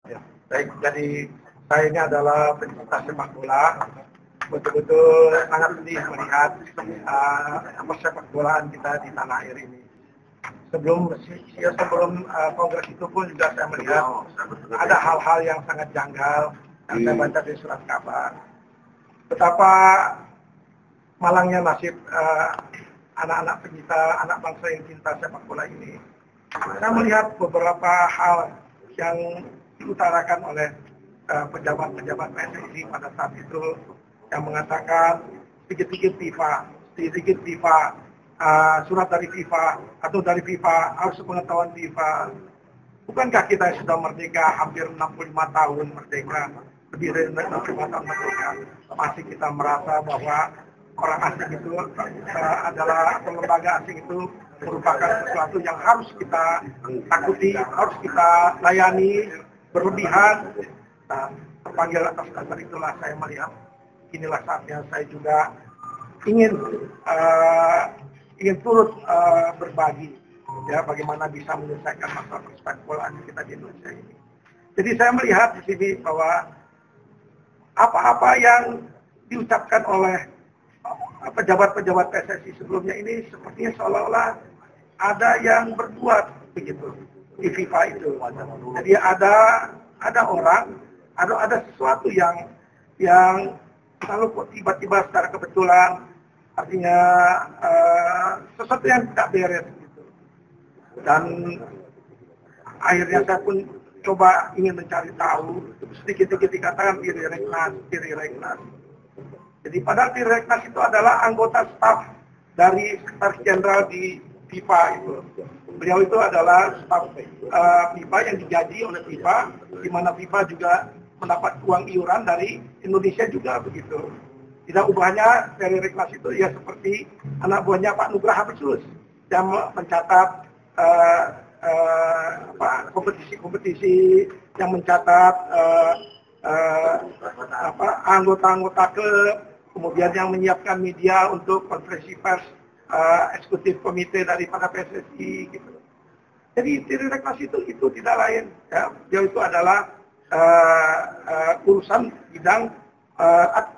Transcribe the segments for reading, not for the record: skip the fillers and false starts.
Ya, baik, jadi saya ini adalah pencinta sepak bola. Betul-betul sangat sedih melihat sepak bolaan kita di tanah air ini. Sebelum kongres itu pun juga saya melihat ada hal-hal yang sangat janggal yang saya baca di surat kabar. Betapa malangnya nasib anak-anak pencinta, anak bangsa yang cinta sepak bola ini. Saya melihat beberapa hal yang diutarakan oleh pejabat-pejabat PSSI pada saat itu yang mengatakan sedikit-sedikit FIFA, surat dari FIFA atau dari FIFA harus pengetahuan FIFA. Bukankah kita sudah merdeka hampir 65 tahun merdeka, lebih dari 65 tahun merdeka, masih kita merasa bahwa orang asing itu adalah atau lembaga asing itu merupakan sesuatu yang harus kita takuti, harus kita layani berlebihan. Terpanggil atas dasar itulah saya melihat inilah saatnya saya juga ingin turut berbagi ya bagaimana bisa menyelesaikan masalah persepak bolaan kita di Indonesia ini. Jadi saya melihat di sini bahwa apa-apa yang diucapkan oleh pejabat-pejabat PSSI sebelumnya ini sepertinya seolah-olah ada yang berbuat begitu di FIFA itu. Jadi ada orang, ada sesuatu yang lalu kok tiba-tiba secara kebetulan, artinya sesuatu yang tidak beres gitu. Dan akhirnya saya pun coba ingin mencari tahu, sedikit-sedikit dikatakan diri Regnas. Jadi padahal Regnas itu adalah anggota staf dari Sekretaris Jenderal di FIFA itu. Beliau itu adalah staf FIFA yang digaji oleh FIFA, di mana FIFA juga mendapat uang iuran dari Indonesia juga begitu. Tidak ubahnya dari Regnas itu ya seperti anak buahnya Pak Nugraha Habibus yang mencatat kompetisi-kompetisi, yang mencatat anggota-anggota klub, kemudian yang menyiapkan media untuk konferensi pers eksekutif komite daripada PSSI gitu. Jadi Tiri Regnas itu tidak lain ya, dia itu adalah urusan bidang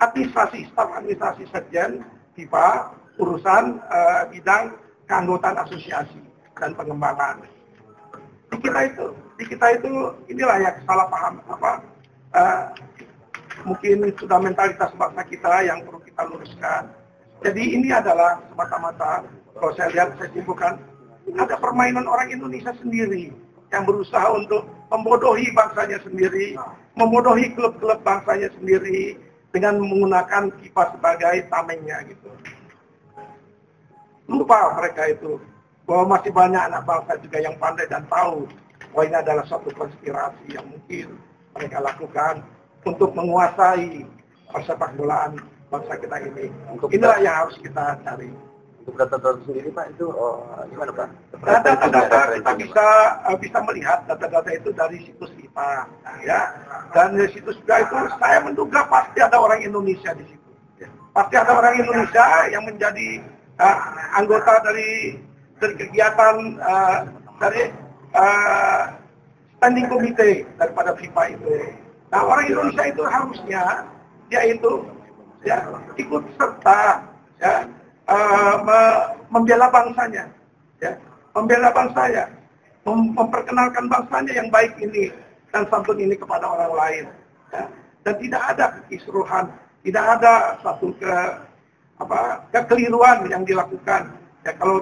administrasi, staf administrasi sekjen FIFA, urusan bidang keanggotaan asosiasi dan pengembangan. Di kita itu inilah yang salah paham mungkin sudah mentalitas bangsa kita yang perlu kita luruskan. Jadi ini adalah semata-mata kalau saya lihat, saya simpulkan ada permainan orang Indonesia sendiri yang berusaha untuk membodohi bangsanya sendiri, membodohi klub-klub bangsanya sendiri dengan menggunakan FIFA sebagai tamengnya gitu. Lupa mereka itu bahwa masih banyak anak bangsa juga yang pandai dan tahu bahwa ini adalah suatu konspirasi yang mungkin mereka lakukan untuk menguasai persepak bolaan bangsa kita ini. Inilah yang harus kita cari. Untuk data-data sendiri Pak itu gimana Pak? Data-data kita bisa melihat data-data itu dari situs FIFA, ya. Dan dari situs juga itu saya menduga pasti ada orang Indonesia di situ. Pasti ada orang Indonesia yang menjadi anggota dari kegiatan dari standing committee daripada FIFA itu. Nah, orang Indonesia itu harusnya dia itu ya ikut serta ya membela bangsanya, ya membela bangsanya, memperkenalkan bangsanya yang baik ini dan santun ini kepada orang lain. Ya. Dan tidak ada kekisruhan, tidak ada satu kekeliruan yang dilakukan. Ya kalau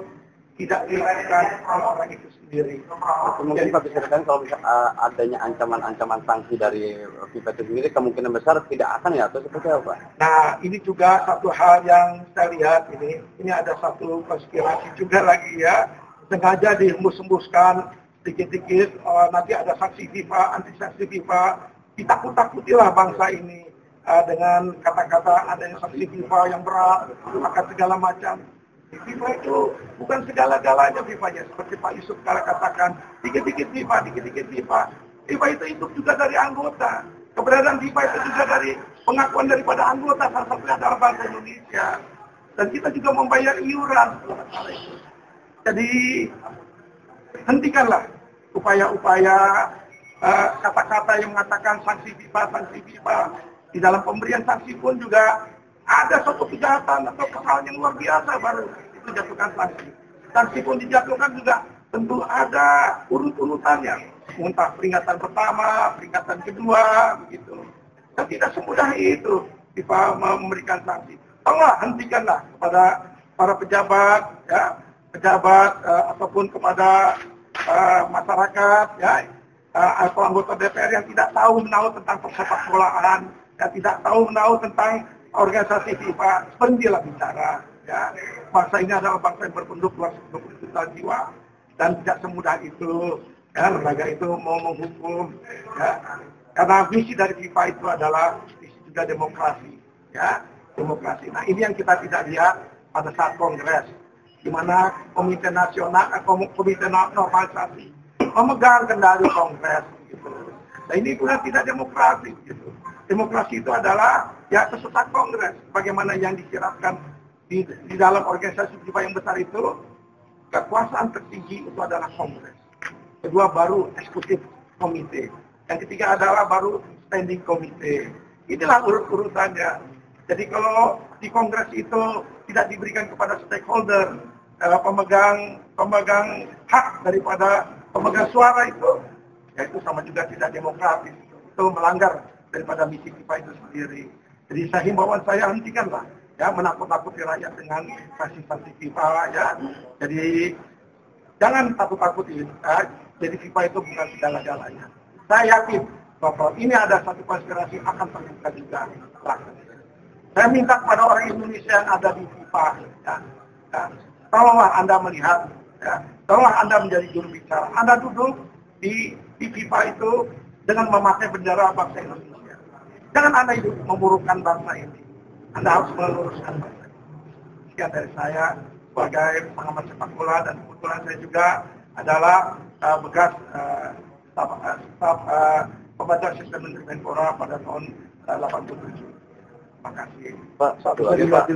tidak dilakukan orang-orang itu sendiri. Mungkin Pak bisa dikatakan kalau adanya ancaman-ancaman sanksi dari FIFA itu sendiri kemungkinan besar tidak akan ya atau seperti apa? Nah ini juga satu hal yang saya lihat ini ada satu konspirasi juga lagi ya, sengaja dihembus-hembuskan dikit-dikit nanti ada sanksi FIFA, anti sanksi FIFA, ditakut-takutilah bangsa ini dengan kata-kata adanya sanksi FIFA yang berat, akan segala macam. FIFA itu bukan segala-galanya FIFA-nya, seperti Pak Yusuf kala katakan, dikit-dikit FIFA, dikit-dikit FIFA. FIFA itu hidup juga dari anggota. Keberadaan FIFA itu juga dari pengakuan daripada anggota, salah satunya adalah bangsa Indonesia. Dan kita juga membayar iuran. Jadi hentikanlah upaya-upaya kata-kata yang mengatakan sanksi FIFA. Di dalam pemberian sanksi pun juga ada suatu kejahatan atau kesalahan yang luar biasa baru itu jatuhkan sanksi. Sanksi pun dijatuhkan juga tentu ada urut-urutannya. Entah peringatan pertama, peringatan kedua, begitu. Dan tidak semudah itu FIFA memberikan sanksi. Tolonglah hentikanlah kepada para pejabat, ya, ataupun kepada masyarakat, ya, atau anggota DPR yang tidak tahu menahu tentang persepak bolaan, yang tidak tahu menahu tentang organisasi FIFA. Berhentilah bicara, ya. Bangsa ini adalah bangsa yang berpenduduk 220 juta jiwa dan tidak semudah itu, ya, lembaga itu mau menghukum, ya. Karena visi dari FIFA itu adalah visi juga demokrasi, ya, demokrasi. Nah, ini yang kita tidak lihat pada saat kongres, di mana Komite Nasional, Komite Normalisasi memegang kendali kongres, gitu. Nah, ini pula tidak demokrasi, gitu. Demokrasi itu adalah ya peserta kongres, bagaimana yang disiratkan di dalam organisasi FIFA yang besar itu, kekuasaan tertinggi itu adalah kongres. Kedua baru eksekutif komite. Yang ketiga adalah baru standing komite. Inilah urut-urutannya. Jadi kalau di kongres itu tidak diberikan kepada stakeholder, pemegang hak daripada pemegang suara itu, ya itu sama juga tidak demokratis. Itu melanggar daripada misi FIFA itu sendiri. Jadi saya himbauan saya hentikanlah, ya, menakut-nakuti rakyat dengan sanksi-sanksi FIFA, ya. Jadi jangan takut-takuti, ya. Jadi FIFA itu bukan segala-galanya. Saya yakin bahwa ini ada satu konspirasi akan terbuka juga. Saya minta kepada orang Indonesia yang ada di FIFA, ya, ya, tolonglah Anda melihat, ya, tolonglah Anda menjadi juru bicara. Anda duduk di FIFA itu dengan memakai bendera bangsa Indonesia. Jangan Anda hidup memburukkan bangsa ini. Anda harus meluruskan bangsa ini. Sekian dari saya sebagai pengamat sepak bola, dan kebetulan saya juga adalah bekas staf pembaca sistem Menpora pada tahun 87. Terima kasih. Pak, satu lagi Pak.